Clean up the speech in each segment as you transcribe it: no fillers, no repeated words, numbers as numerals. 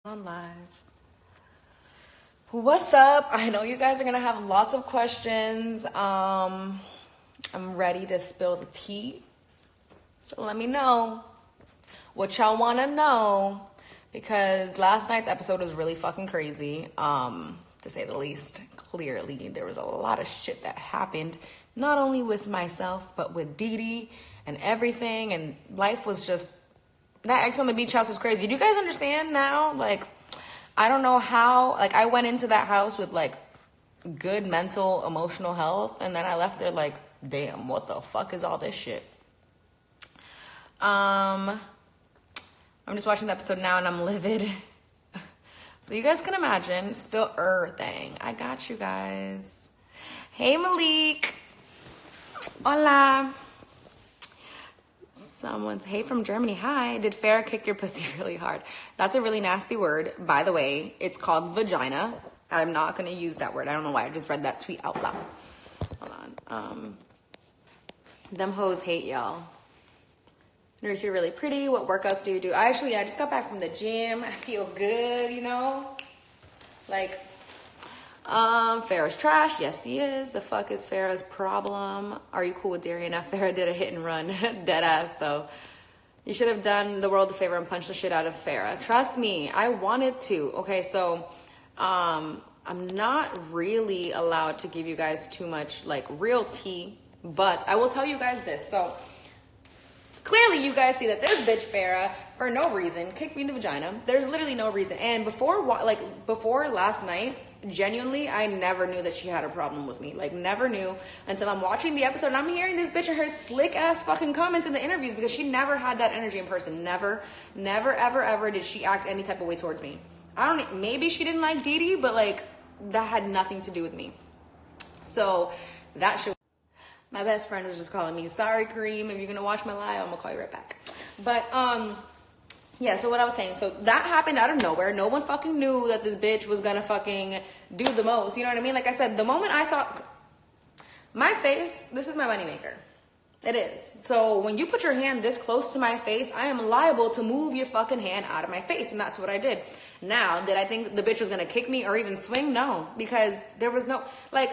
On live. What's up? I know you guys are gonna have lots of questions. I'm ready to spill the tea. So let me know what y'all wanna know, because last night's episode was really fucking crazy, to say the least. Clearly, there was a lot of shit that happened, not only with myself, but with Dee and everything, and life was just, that X on the Beach house was crazy. Do you guys understand now? Like, I don't know how, like, I went into that house with, like, good mental, emotional health, and then I left there like, damn, what the fuck is all this shit? I'm just watching the episode now, and I'm livid. So you guys can imagine, spill everything. I got you guys. Hey, Malik. Hola. Someone's, hey from Germany, hi. Did Farrah kick your pussy really hard? That's a really nasty word. By the way, it's called vagina. I'm not going to use that word. I don't know why. I just read that tweet out loud. Hold on. Them hoes hate y'all. Nurys, you're really pretty. What workouts do you do? I just got back from the gym. I feel good, you know? Like, Farrah's trash. Yes, he is. The fuck is Farrah's problem? Are you cool with Darian? Now Farrah did a hit and run. Dead ass, though. You should have done the world a favor and punched the shit out of Farrah. Trust me, I wanted to. Okay, so I'm not really allowed to give you guys too much, like, real tea, but I will tell you guys this. So clearly you guys see that this bitch Farrah, for no reason, kicked me in the vagina. There's literally no reason. And before last night, genuinely, I never knew that she had a problem with me. Like, never knew until I'm watching the episode and I'm hearing this bitch and her slick ass fucking comments in the interviews, because she never had that energy in person. Never, ever did she act any type of way towards me. Maybe she didn't like Dee, but like, that had nothing to do with me. So that shit. My best friend was just calling me, sorry, Kareem, if you're gonna watch my live, I'm gonna call you right back. But, yeah, so what I was saying, so that happened out of nowhere. No one fucking knew that this bitch was gonna fucking do the most, you know what I mean? Like I said, the moment I saw my face, this is my moneymaker. It is. So when you put your hand this close to my face, I am liable to move your fucking hand out of my face, and that's what I did. Now, did I think the bitch was gonna kick me or even swing? No, because there was no, like,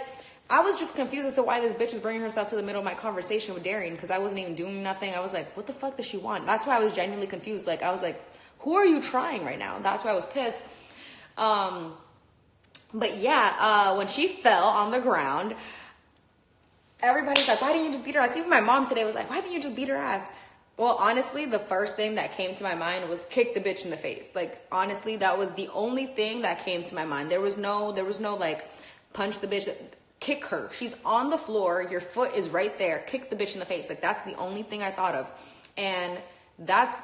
I was just confused as to why this bitch is bringing herself to the middle of my conversation with Darian, because I wasn't even doing nothing. I was like, what the fuck does she want? That's why I was genuinely confused. Like, I was like, who are you trying right now? That's why I was pissed. But yeah, when she fell on the ground, everybody's like, why didn't you just beat her ass? Even my mom today was like, why didn't you just beat her ass? Well, honestly, the first thing that came to my mind was kick the bitch in the face. Like, honestly, that was the only thing that came to my mind. There was no like, punch the bitch. Kick her. She's on the floor. Your foot is right there. Kick the bitch in the face. Like, that's the only thing I thought of. And that's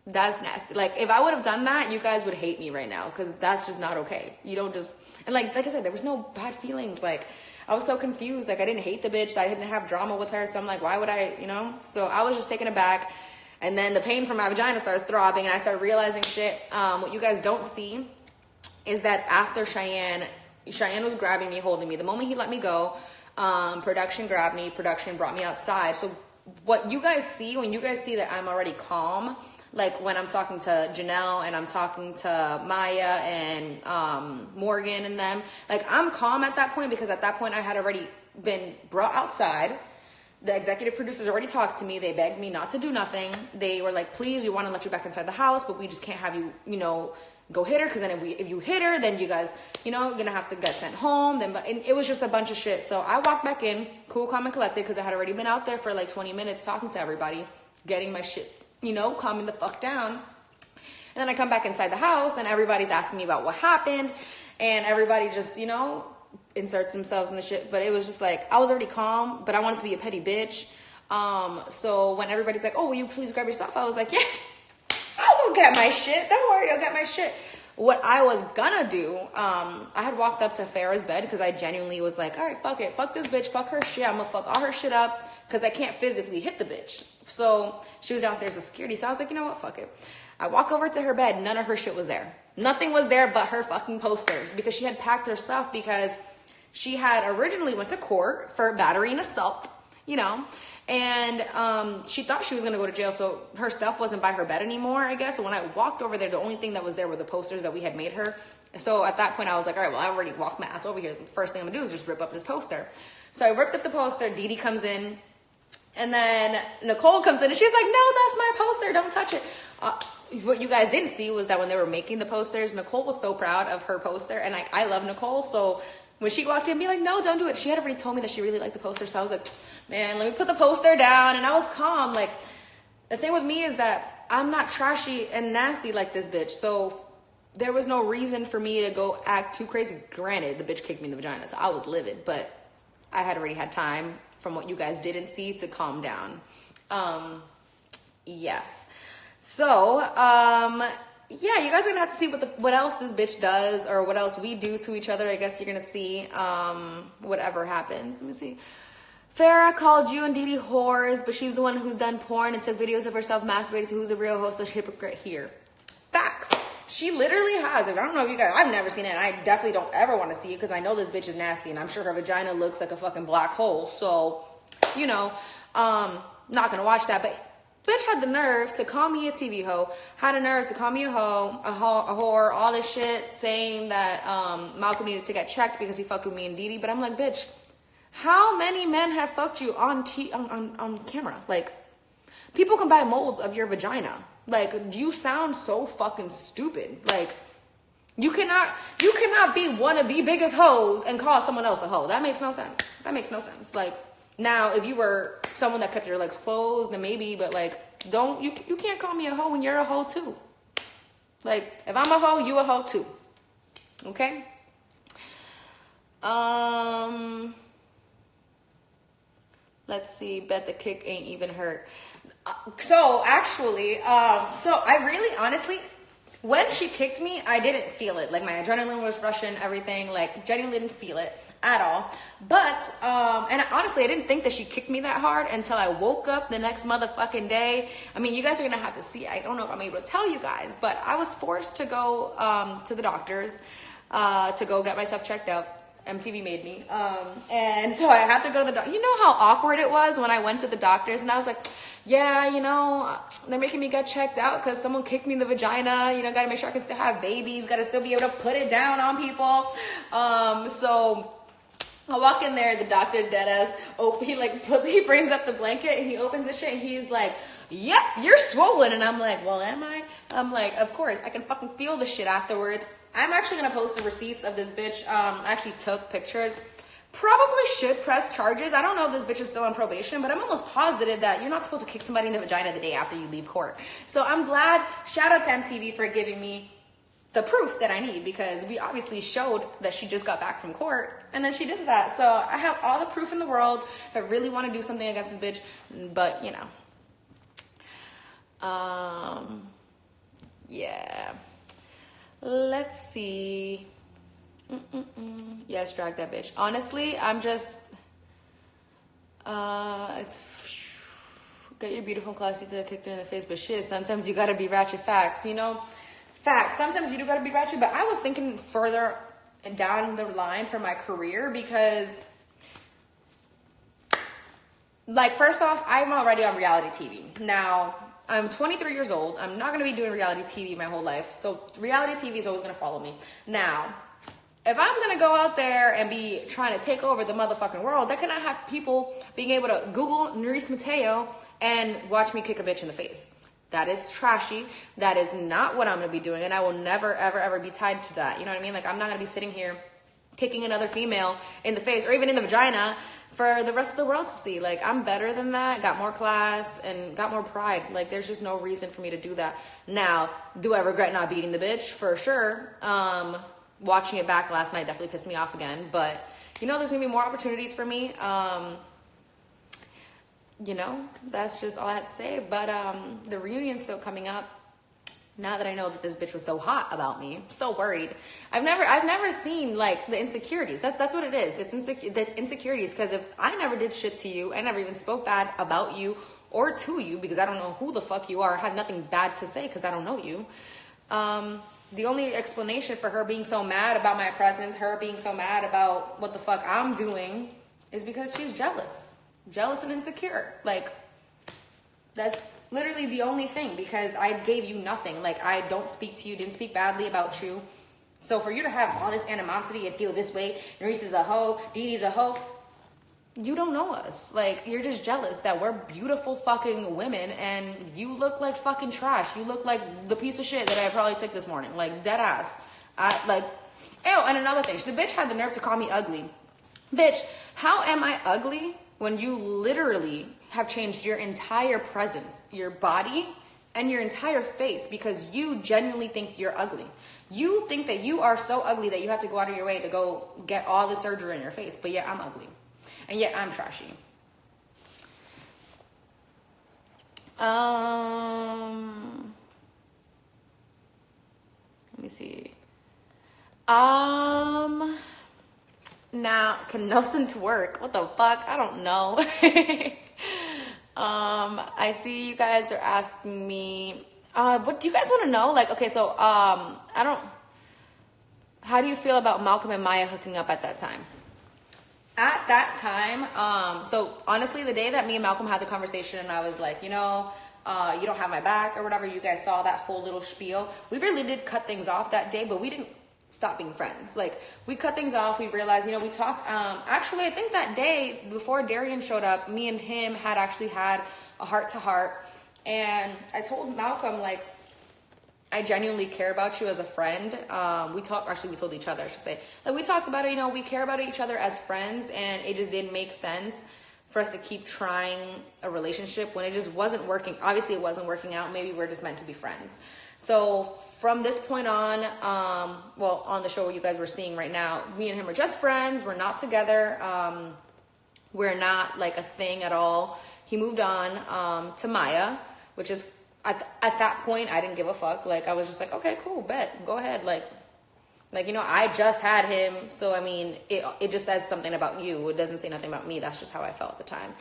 nasty. Like, if I would have done that, you guys would hate me right now, because that's just not okay. You don't just, and like I said, there was no bad feelings. Like, I was so confused. Like, I didn't hate the bitch. So I didn't have drama with her. So I'm like, why would I, you know? So I was just taken aback. And then the pain from my vagina starts throbbing, and I start realizing shit. What you guys don't see is that after Cheyenne was grabbing me, holding me. The moment he let me go, production grabbed me. Production brought me outside. So what you guys see, when you guys see that I'm already calm, like when I'm talking to Janelle and I'm talking to Maya and Morgan and them, like, I'm calm at that point, because at that point I had already been brought outside. The executive producers already talked to me. They begged me not to do nothing. They were like, please, we want to let you back inside the house, but we just can't have you, you know, go hit her, because then if you hit her, then you guys, you know, you're gonna have to get sent home. Then, and it was just a bunch of shit. So I walked back in, cool, calm, and collected, because I had already been out there for like 20 minutes talking to everybody, getting my shit, you know, calming the fuck down. And then I come back inside the house, and everybody's asking me about what happened, and everybody just, you know, inserts themselves in the shit. But it was just like, I was already calm, but I wanted to be a petty bitch. So when everybody's like, oh, will you please grab your stuff? I was like, yeah, I'll get my shit. Don't worry, I'll get my shit. What I was gonna do, I had walked up to Farrah's bed, because I genuinely was like, all right, fuck it. Fuck this bitch. Fuck her shit. I'm gonna fuck all her shit up, because I can't physically hit the bitch. So she was downstairs with security. So I was like, you know what? Fuck it. I walk over to her bed. None of her shit was there. Nothing was there but her fucking posters, because she had packed her stuff, because she had originally went to court for battery and assault, you know, And she thought she was gonna go to jail, so her stuff wasn't by her bed anymore, I guess. So when I walked over there, the only thing that was there were the posters that we had made her. So at that point, I was like, all right, well, I already walked my ass over here. The first thing I'm gonna do is just rip up this poster. So I ripped up the poster. Dee Dee comes in, and then Nicole comes in, and she's like, no, that's my poster. Don't touch it. What you guys didn't see was that when they were making the posters, Nicole was so proud of her poster, and I love Nicole, so when she walked in, be like, no, don't do it. She had already told me that she really liked the poster, so I was like, man, let me put the poster down, and I was calm. Like, the thing with me is that I'm not trashy and nasty like this bitch, so there was no reason for me to go act too crazy. Granted, the bitch kicked me in the vagina, so I was livid, but I had already had time from what you guys didn't see to calm down. Yes. So, yeah, you guys are gonna have to see what else this bitch does, or what else we do to each other. I guess you're gonna see whatever happens. Let me see. Farrah called you and Dee Dee whores, but she's the one who's done porn and took videos of herself masturbating, so who's the real host slash hypocrite here? Facts. She literally has. I don't know if you guys, I've never seen it, and I definitely don't ever want to see it, because I know this bitch is nasty, and I'm sure her vagina looks like a fucking black hole. So, you know, not gonna watch that. But bitch had the nerve to call me a TV hoe, had a nerve to call me a hoe, a whore, all this shit, saying that Malcolm needed to get checked because he fucked with me and Dee Dee. But I'm like, bitch, how many men have fucked you on camera? Like, people can buy molds of your vagina. Like, you sound so fucking stupid. Like, you cannot be one of the biggest hoes and call someone else a hoe. That makes no sense. That makes no sense. Like, now, if you were someone that kept your legs closed, then maybe, but like, you can't call me a hoe when you're a hoe too. Like, if I'm a hoe, you a hoe too. Okay? Let's see, bet the kick ain't even hurt. So actually, so I really, honestly, when she kicked me, I didn't feel it. Like, my adrenaline was rushing, everything. Like, genuinely didn't feel it at all. But, and honestly, I didn't think that she kicked me that hard until I woke up the next motherfucking day. I mean, you guys are gonna have to see. I don't know if I'm able to tell you guys, but I was forced to go to the doctors to go get myself checked out. MTV made me. And so I had to go to the doctor. You know how awkward it was when I went to the doctors, and I was like, yeah, you know, they're making me get checked out because someone kicked me in the vagina. You know, got to make sure I can still have babies. Got to still be able to put it down on people. So I walk in there, the doctor deadass, he brings up the blanket and he opens the shit and he's like, yep, you're swollen. And I'm like, well, am I? I'm like, of course, I can fucking feel the shit afterwards. I'm actually going to post the receipts of this bitch. I actually took pictures. Probably should press charges. I don't know if this bitch is still on probation, but I'm almost positive that you're not supposed to kick somebody in the vagina the day after you leave court. So I'm glad, shout out to MTV for giving me the proof that I need, because we obviously showed that she just got back from court and then she did that. So I have all the proof in the world if I really want to do something against this bitch, but you know. Yeah. Let's see. Yes, drag that bitch. Honestly, I'm just, it's, get your beautiful classy to kick her in the face, but shit, sometimes you gotta be ratchet. Facts, you know? Facts. Sometimes you do gotta be ratchet, but I was thinking further down the line for my career, because, like, first off, I'm already on reality TV. Now, I'm 23 years old. I'm not going to be doing reality TV my whole life. So reality TV is always going to follow me. Now, if I'm going to go out there and be trying to take over the motherfucking world, that cannot have people being able to Google Nurys Mateo and watch me kick a bitch in the face. That is trashy. That is not what I'm going to be doing. And I will never, ever, ever be tied to that. You know what I mean? Like, I'm not going to be sitting here kicking another female in the face or even in the vagina for the rest of the world to see. Like, I'm better than that, got more class and got more pride. Like, there's just no reason for me to do that. Now, do I regret not beating the bitch? For sure. Watching it back last night definitely pissed me off again, but you know, there's gonna be more opportunities for me. You know, that's just all I had to say. But the reunion's still coming up. Now that I know that this bitch was so hot about me, so worried. I've never seen like the insecurities. That's what it is. That's insecurities. Because if I never did shit to you, I never even spoke bad about you or to you, because I don't know who the fuck you are. I have nothing bad to say because I don't know you. The only explanation for her being so mad about my presence, her being so mad about what the fuck I'm doing, is because she's jealous. jealous and insecure. Like, that's literally the only thing, because I gave you nothing. Like, I don't speak to you, didn't speak badly about you. So for you to have all this animosity and feel this way, Nurys is a hoe, Didi's a hoe, you don't know us. Like, you're just jealous that we're beautiful fucking women and you look like fucking trash. You look like the piece of shit that I probably took this morning. Like, dead ass. Ew, and another thing, the bitch had the nerve to call me ugly. Bitch, how am I ugly when you literally have changed your entire presence, your body, and your entire face, because you genuinely think you're ugly. You think that you are so ugly that you have to go out of your way to go get all the surgery in your face, but yet I'm ugly. And yet I'm trashy. Let me see. Now, can Nelson twerk? What the fuck? I don't know. I see you guys are asking me, what do you guys want to know? Like, okay, so, how do you feel about Malcolm and Maya hooking up at that time? At that time, so honestly, the day that me and Malcolm had the conversation and I was like, you don't have my back or whatever, you guys saw that whole little spiel. We really did cut things off that day, but we didn't stop being friends. Like, we cut things off. We realized, we talked, actually, I think that day before Darian showed up, me and him had actually had a heart-to-heart, and I told Malcolm, like, I genuinely care about you as a friend. We told each other, I should say. Like, we talked about it, we care about each other as friends, and it just didn't make sense for us to keep trying a relationship when it just wasn't working. Obviously, it wasn't working out. Maybe we're just meant to be friends. So from this point on, on the show you guys were seeing right now, me and him are just friends. We're not together. We're not like a thing at all. He moved on to Maya, which is, at that point, I didn't give a fuck. Like, I was just like, okay, cool, bet, go ahead. Like, I just had him. So, I mean, it just says something about you. It doesn't say nothing about me. That's just how I felt at the time.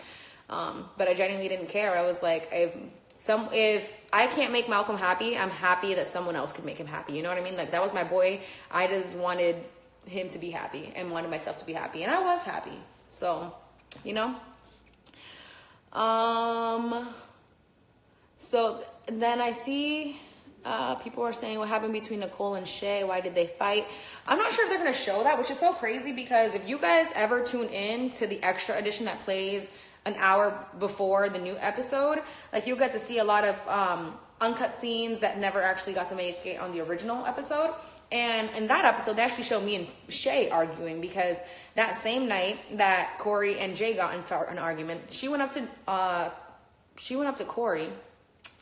But I genuinely didn't care. I was like, if I can't make Malcolm happy, I'm happy that someone else could make him happy. You know what I mean? Like, that was my boy. I just wanted him to be happy and wanted myself to be happy. And I was happy. So, So then I see people are saying, what happened between Nicole and Shay? Why did they fight? I'm not sure if they're going to show that, which is so crazy, because if you guys ever tune in to the extra edition that plays an hour before the new episode, like, you'll get to see a lot of uncut scenes that never actually got to make it on the original episode. And in that episode, they actually show me and Shay arguing, because that same night that Corey and Jay got into an argument, she went up to Corey,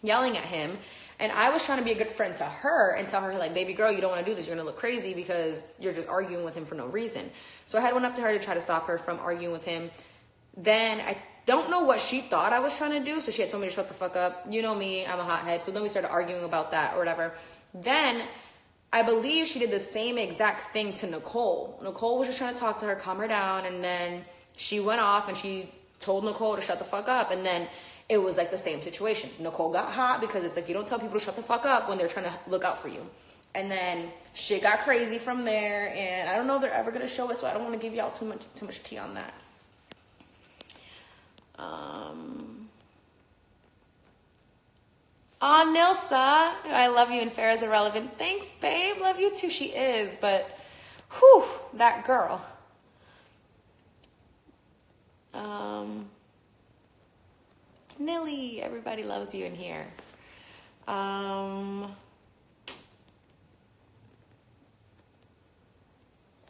yelling at him, and I was trying to be a good friend to her and tell her, like, baby girl, you don't want to do this. You're going to look crazy because you're just arguing with him for no reason. So I had went up to her to try to stop her from arguing with him. Then I don't know what she thought I was trying to do, so she had told me to shut the fuck up. You know me, I'm a hothead. So then we started arguing about that or whatever. Then I believe she did the same exact thing to Nicole. Nicole was just trying to talk to her, calm her down, and then she went off and she told Nicole to shut the fuck up. And then it was like the same situation. Nicole got hot because it's like, you don't tell people to shut the fuck up when they're trying to look out for you. And then shit got crazy from there, and I don't know if they're ever going to show it, so I don't want to give y'all too much tea on that. Nilsa, I love you, and Farrah's irrelevant. Thanks, babe. Love you too. She is, but whew, that girl. Nilly, everybody loves you in here.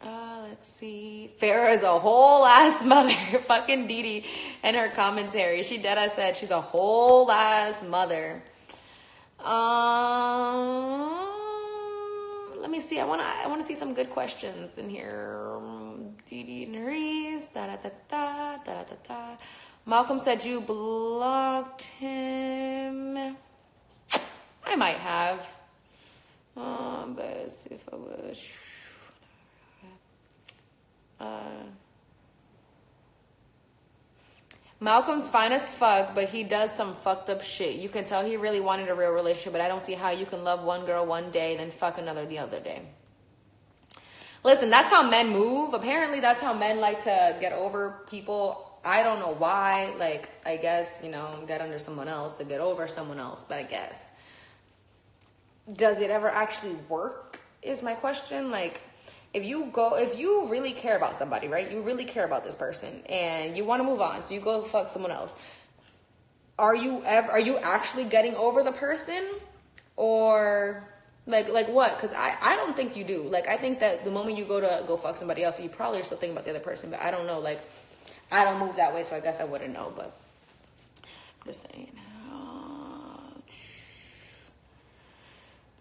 Let's see. Farrah is a whole ass mother. Fucking Didi and her commentary. She deadass said she's a whole ass mother. Let me see. I wanna see some good questions in here. Didi Nurys. Da da da da da da da. Malcolm said you blocked him. I might have. But see if I was. Malcolm's fine as fuck, but he does some fucked up shit. You can tell he really wanted a real relationship, but I don't see how you can love one girl one day, then fuck another the other day. Listen, that's how men move. Apparently, that's how men like to get over people I don't know why. Like, I guess, you know, get under someone else to get over someone else. But I guess, does it ever actually work is my question. Like, if you really care about somebody, right? You really care about this person and you want to move on. So you go fuck someone else. Are you actually getting over the person? Or like what? Because I don't think you do. Like, I think that the moment you go fuck somebody else, you probably are still thinking about the other person. But I don't know. Like, I don't move that way, so I guess I wouldn't know. But I'm just saying.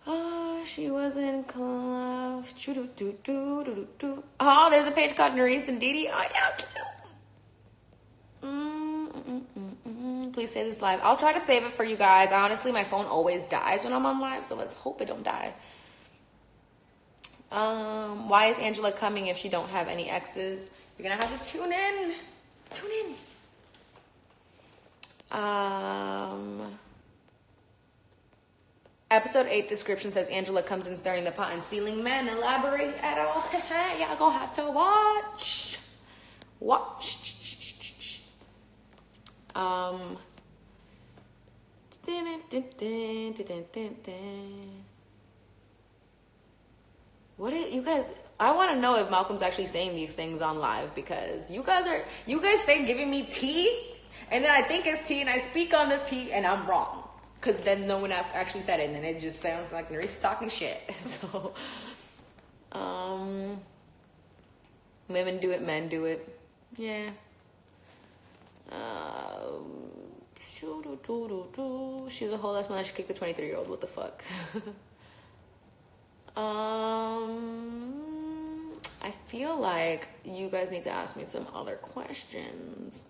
Oh, she was in class. Oh, there's a page called Nurys and Didi. Oh, yeah, cute. Please save this live. I'll try to save it for you guys. Honestly, my phone always dies when I'm on live, so let's hope it don't die. Why is Angela coming if she don't have any exes? You're gonna have to tune in. Tune in. Episode 8 description says Angela comes in stirring the pot and stealing men. Elaborate at all? Y'all gonna have to watch. What are you guys? I want to know if Malcolm's actually saying these things on live, because you guys say giving me tea, and then I think it's tea, and I speak on the tea, and I'm wrong. Because then no one actually said it, and then it just sounds like Nurys is talking shit. So, women do it, men do it. Yeah. She's a whole ass mother. She kicked the 23-year-old. What the fuck? I feel like you guys need to ask me some other questions.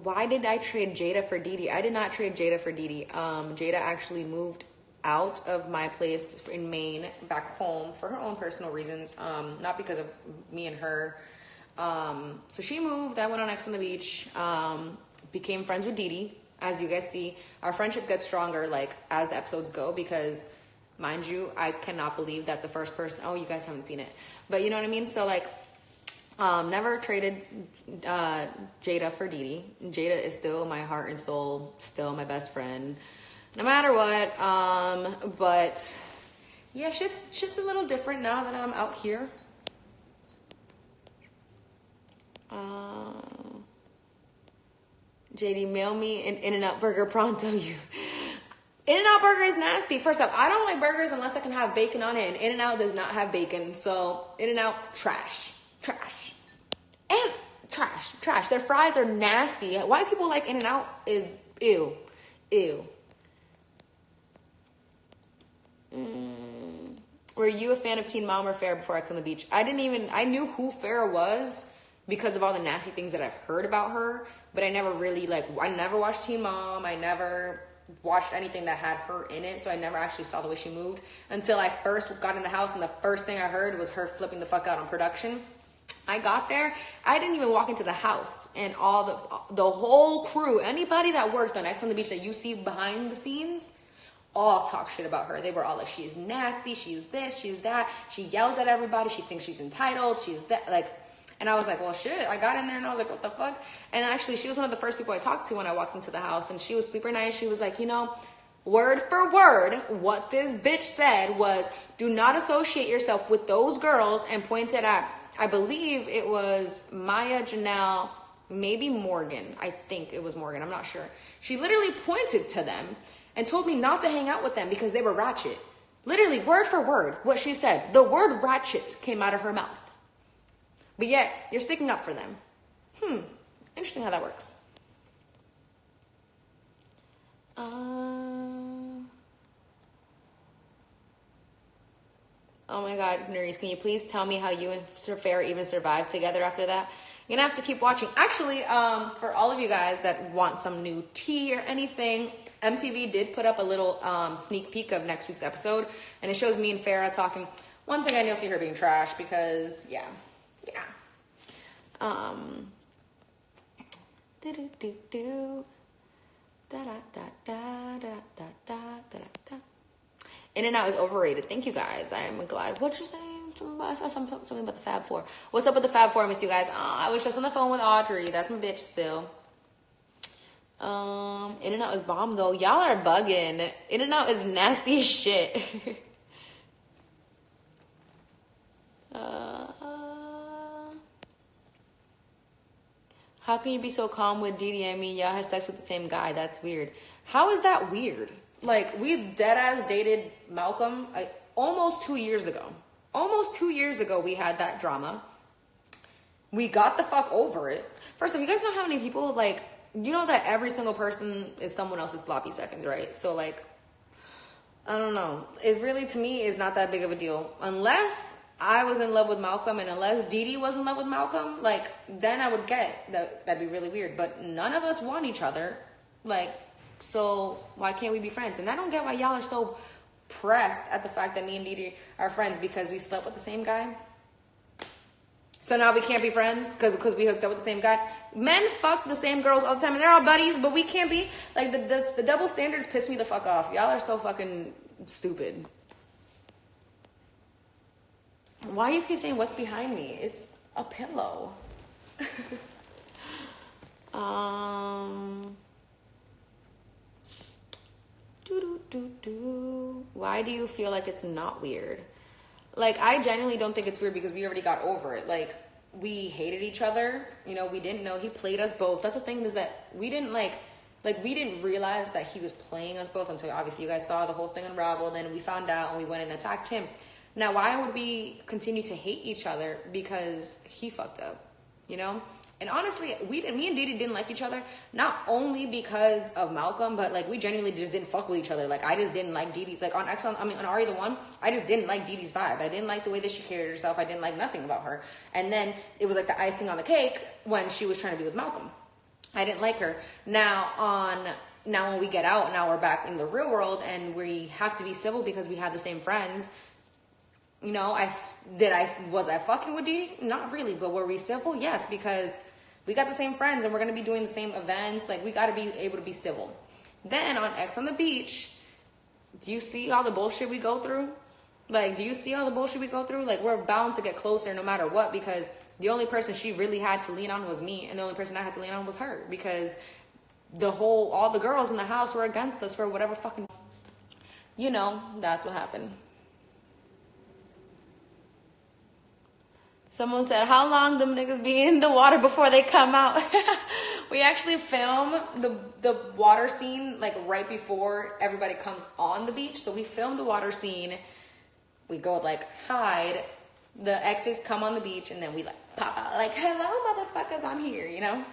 Why did I trade Jada for Didi? I did not trade Jada for Didi. Jada actually moved out of my place in Maine back home for her own personal reasons, not because of me and her. So she moved. I went on X on the Beach, became friends with Didi. As you guys see, our friendship gets stronger like as the episodes go, because mind you, I cannot believe that the first person, oh, you guys haven't seen it, but you know what I mean? So like, never traded Jada for Didi. Jada is still my heart and soul, still my best friend, no matter what. But yeah, shit's a little different now that I'm out here. JD, mail me an In-N-Out burger pronto. In-N-Out burger is nasty. First off, I don't like burgers unless I can have bacon on it, and In-N-Out does not have bacon. So In-N-Out, trash. And trash. Their fries are nasty. Why people like In-N-Out is ew. Were you a fan of Teen Mom or Farrah before X on the Beach? I knew who Farrah was because of all the nasty things that I've heard about her, but I never really, I never watched Teen Mom. I never watched anything that had her in it, so I never actually saw the way she moved until I first got in the house, and the first thing I heard was her flipping the fuck out on production. I got there, I didn't even walk into the house, and all the whole crew, anybody that worked on X on the Beach that you see behind the scenes, all talk shit about her. They were all like, she's nasty, she's this, she's that, she yells at everybody, she thinks she's entitled, she's that, and I was like, well, shit. I got in there and I was like, what the fuck? And actually, she was one of the first people I talked to when I walked into the house, and she was super nice. She was like, word for word, what this bitch said was, do not associate yourself with those girls, and pointed at, I believe it was Maya, Janelle, maybe Morgan. I think it was Morgan. I'm not sure. She literally pointed to them and told me not to hang out with them because they were ratchet. Literally, word for word, what she said. The word ratchet came out of her mouth. But yet, you're sticking up for them. Interesting how that works. Oh my God, Nurys, can you please tell me how you and Sir Farrah even survived together after that? You're gonna have to keep watching. Actually, for all of you guys that want some new tea or anything, MTV did put up a little sneak peek of next week's episode, and it shows me and Farrah talking. Once again, you'll see her being trash because, yeah. In-N-Out is overrated. Thank you guys. I am glad. What you saying? I saw something about the Fab Four. What's up with the Fab Four? I miss you guys. I was just on the phone with Audrey. That's my bitch still. In-N-Out is bomb though. Y'all are bugging. In-N-Out is nasty as shit. How can you be so calm with Didi? I mean, y'all had sex with the same guy. That's weird. How is that weird? Like, we deadass dated Malcolm almost 2 years ago. Almost 2 years ago, we had that drama. We got the fuck over it. First of all, you guys know how many people, like, you know that every single person is someone else's sloppy seconds, right? So, like, I don't know. It really, to me, is not that big of a deal. Unless I was in love with Malcolm and unless Didi was in love with Malcolm, like, then I would get that. That'd be really weird. But none of us want each other. Like, so why can't we be friends? And I don't get why y'all are so pressed at the fact that me and Didi are friends because we slept with the same guy. So now we can't be friends because we hooked up with the same guy. Men fuck the same girls all the time and they're all buddies, but we can't be. Like, the double standards piss me the fuck off. Y'all are so fucking stupid. Why you keep saying what's behind me? It's a pillow. Why do you feel like it's not weird? Like, I genuinely don't think it's weird because we already got over it. Like, we hated each other. You know, we didn't know he played us both. That's the thing, is that we didn't we didn't realize that he was playing us both until obviously you guys saw the whole thing unravel. Then we found out and we went and attacked him. Now, why would we continue to hate each other? Because he fucked up, you know? And honestly, me and Didi didn't like each other, not only because of Malcolm, but like we genuinely just didn't fuck with each other. Like, I just didn't like Didi's, like on Ari the One, I just didn't like Didi's vibe. I didn't like the way that she carried herself. I didn't like nothing about her. And then it was like the icing on the cake when she was trying to be with Malcolm. I didn't like her. Now when we get out, now we're back in the real world and we have to be civil because we have the same friends. You know, was I fucking with Didi? Not really, but were we civil? Yes, because we got the same friends and we're going to be doing the same events. Like, we got to be able to be civil. Then on X on the Beach, do you see all the bullshit we go through? Like, do you see all the bullshit we go through? Like, we're bound to get closer no matter what because the only person she really had to lean on was me and the only person I had to lean on was her because all the girls in the house were against us for whatever fucking, you know, that's what happened. Someone said, how long them niggas be in the water before they come out? We actually film the water scene like right before everybody comes on the beach. So we film the water scene. We go like hide. The exes come on the beach and then we like pop out like, hello motherfuckers, I'm here, you know?